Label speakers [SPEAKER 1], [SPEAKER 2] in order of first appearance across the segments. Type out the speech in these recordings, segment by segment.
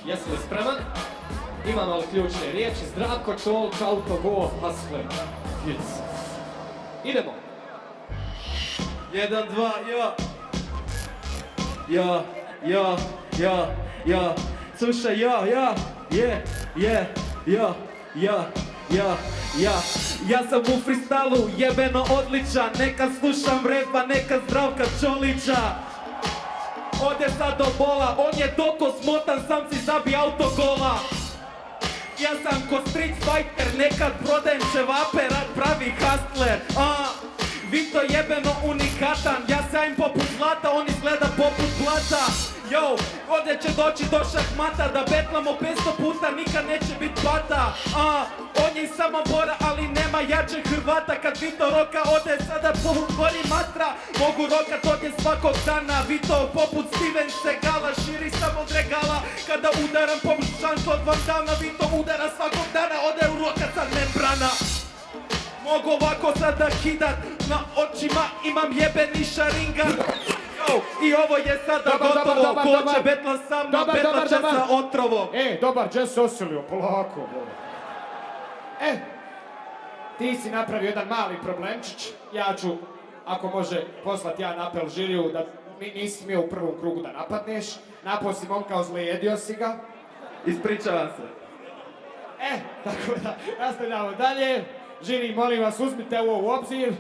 [SPEAKER 1] Jesi li spreman? Imamo li ključne riječi? Zdravko Čolk, Autogo, Hustler, Hits. Idemo.
[SPEAKER 2] 1, 2, ja. Slušaj, ja sam u freestylu jebeno odličan. Neka slušam repa, neka Zdravka Čolića. Ode sad do bola, on je toliko smotan, sam si zabi autogola. Ja sam ko street fighter, nekad prodajem ćevape, rad pravi hustler. Vito jebeno unikatan, ja sajim poput zlata, on izgleda poput blata. Yo, ovdje će doći do šahmata, da betlamo 500 puta, nikad neće bit bata. On je i sama Bora, ali nema jačeg Hrvata. Kad Vito roka, ode sada gori matra. Mogu rokat ovdje svakog dana, Vito poput Steven Segala, širi sam od regala. Kada udaram poput Jean-Claude Van Damme, Vito udara svakog dana, ode u roka sa membrana. Mogu ovako sada kidat, na očima imam jebeni šaringan. I ovo je sada gotovo, ko će betla sa mnom, betla će sa otrovom.
[SPEAKER 3] Dobar, gdje se osilio, polako. Ti si napravio jedan mali problemčić. Ja ću, ako može, poslati jedan apel žiriju da nisi smio u prvom krugu da napadneš. Napao si momka, ozlijedio si ga.
[SPEAKER 2] Ispričavam se.
[SPEAKER 3] Tako da, nastavljamo dalje. Žiri, molim vas, uzmite ovo u obzir.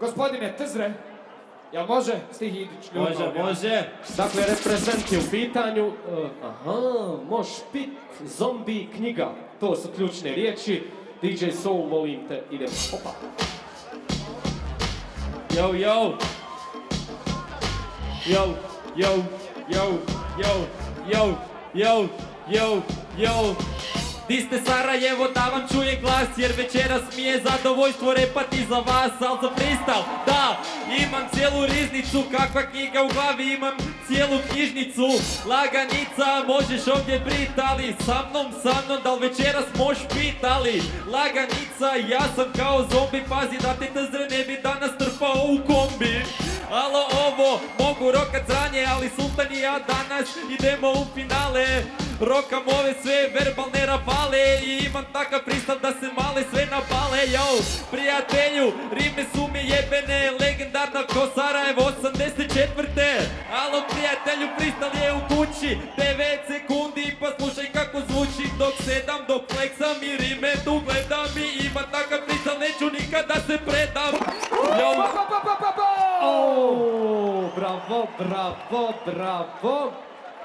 [SPEAKER 3] Gospodine Tezre, jel može? Stih Idić.
[SPEAKER 1] Može. Dakle, reprezent je u pitanju. Moš pit, zombi, knjiga. To su ključne riječi. DJ Soul, molim te, idemo. Opa.
[SPEAKER 4] Yo. Di ste Sarajevo, da vam čuje glas, jer večeras mi je zadovoljstvo repati za vas, al za freestyle, da, imam cijelu riznicu, kakva knjiga u glavi, imam cijelu knjižnicu, laganica, možeš ovdje brit, ali sa mnom, da li večeras moš pit, ali laganica, ja sam kao zombi, pazi da te Tezre ne bi danas trpao u kombi. Alo, ovo, mogu rokat zranje, ali Sultan i ja danas idemo u finale. Rokam ove sve verbalne rafale i imam takav freestyle da se male sve napale. Yo, prijatelju, rime su mi jebene, legendarna ko Sarajevo 84. Alo, prijatelju, freestyle je u kući, 9 sekundi pa slušaj kako zvuči. Dok sedam, dok fleksam i rime tu gledam i imam takav freestyle, neću nikad da se predam. Yo.
[SPEAKER 1] Bravo.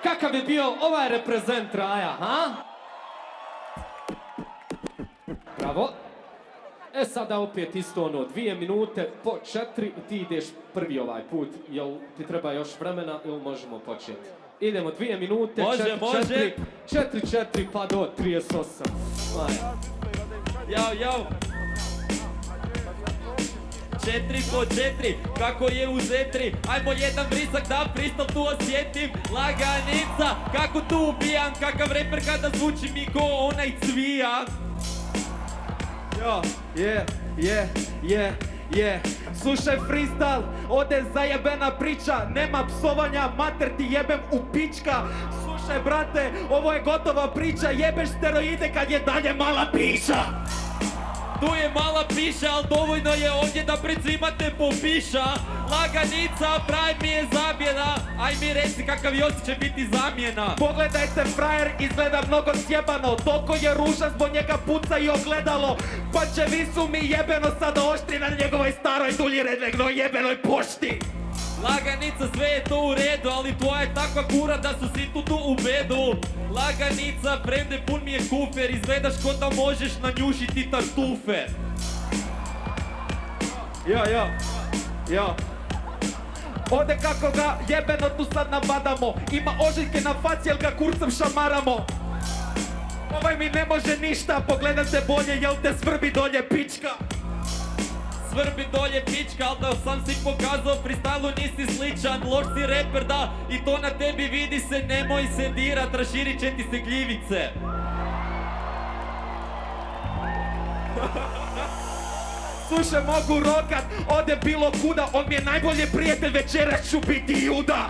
[SPEAKER 1] Kakav je bio ovaj reprezent Raja, ha? Bravo. Sada opet isto 2 minute po 4 i ti ideš prvi ovaj put. Jel ti treba još vremena ili možemo početi? Idemo 2 minute,
[SPEAKER 4] može.
[SPEAKER 1] 4 pa do 38.
[SPEAKER 4] Yo. 4 po 4, kako je u zetri. Ajmo jedan brisak da freestyle tu osjetim. Laganica, kako tu ubijam, kakav reper kada zvuči mi ko onaj Cvijan.
[SPEAKER 2] Slušaj freestyle, ode zajebena priča. Nema psovanja, mater ti jebem u pička. Slušaj brate, ovo je gotova priča. Jebeš steroide kad je dalje mala piša.
[SPEAKER 4] Tu je mala piša, ali dovoljno je ovdje da pred svima te popiša. Laganica, pravi mi je zabjena. Aj mi reci kakav još će biti zamjena.
[SPEAKER 2] Pogledajte frajer, izgleda mnogo sjebano. Toliko je ružan, zbog njega puca i ogledalo. Pa će visu mi jebeno sada oštri na njegovoj staroj dulji redlegnoj jebenoj pošti.
[SPEAKER 4] Laganica, sve je to u redu, ali tvoja je takva kura da su svi tu u bedu. Laganica, premde pun mi je kufer, izgledaš ko da možeš nanjušiti tartufe.
[SPEAKER 2] Jo. Ode kako ga jebeno tu sad nabadamo. Ima ožiljke na faci, jel ga kurcem šamaramo. Ovaj mi ne može ništa, pogledam te bolje, jel te svrbi dolje pička.
[SPEAKER 4] Svrbi dolje pička, ali da sam si pokazao, freestylu nisi sličan, loš si reper da, i to na tebi vidi se, nemoj se dirat, raširit će ti se gljivice.
[SPEAKER 2] Slušaj, mogu rokat, ode bilo kuda, on mi je najbolji prijatelj, večeras ću biti juda.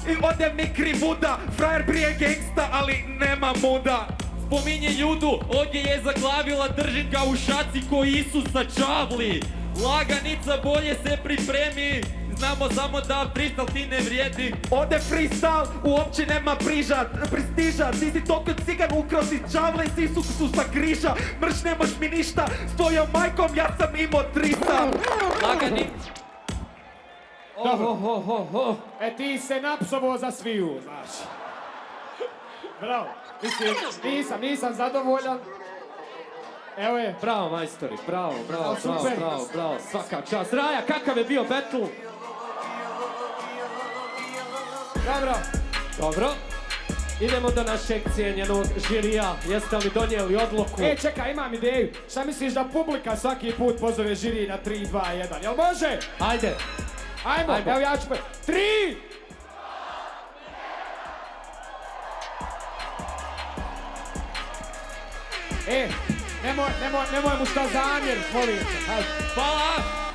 [SPEAKER 2] I ode mi krivuda, frajer prije gangsta, ali nema muda.
[SPEAKER 4] Spominje judu, ovdje je zaglavila, držim ga u šaci ko Isusa čavli. Laganica, bolje se pripremi, znamo samo da freestyle ti ne vrijedi.
[SPEAKER 2] Ode freestyle, uopće nema prestiža. Ti si toliko cigan ukrao si čavle i si su sa križa. Mrš ne moš mi ništa, s tvojom majkom ja sam imao 300.
[SPEAKER 4] Laganica.
[SPEAKER 3] E ti se napsovo za sviju, znaš. Bravo. Mislim, nisam zadovoljan. Evo je.
[SPEAKER 1] Bravo majstori, bravo,
[SPEAKER 3] Super.
[SPEAKER 1] svaka čast. Raja, kakav je bio battle? Dobro. Idemo do našeg cijenjenog žirija. Jeste li donijeli odluku?
[SPEAKER 3] E, čekaj, imam ideju. Šta misliš da publika svaki put pozove žiri na 3, 2, 1? Jel može?
[SPEAKER 1] Ajde.
[SPEAKER 3] Ajmo, evo ja ću 3! E, nemoj mu šta zamjer, molim se. Hajde.
[SPEAKER 4] Hvala.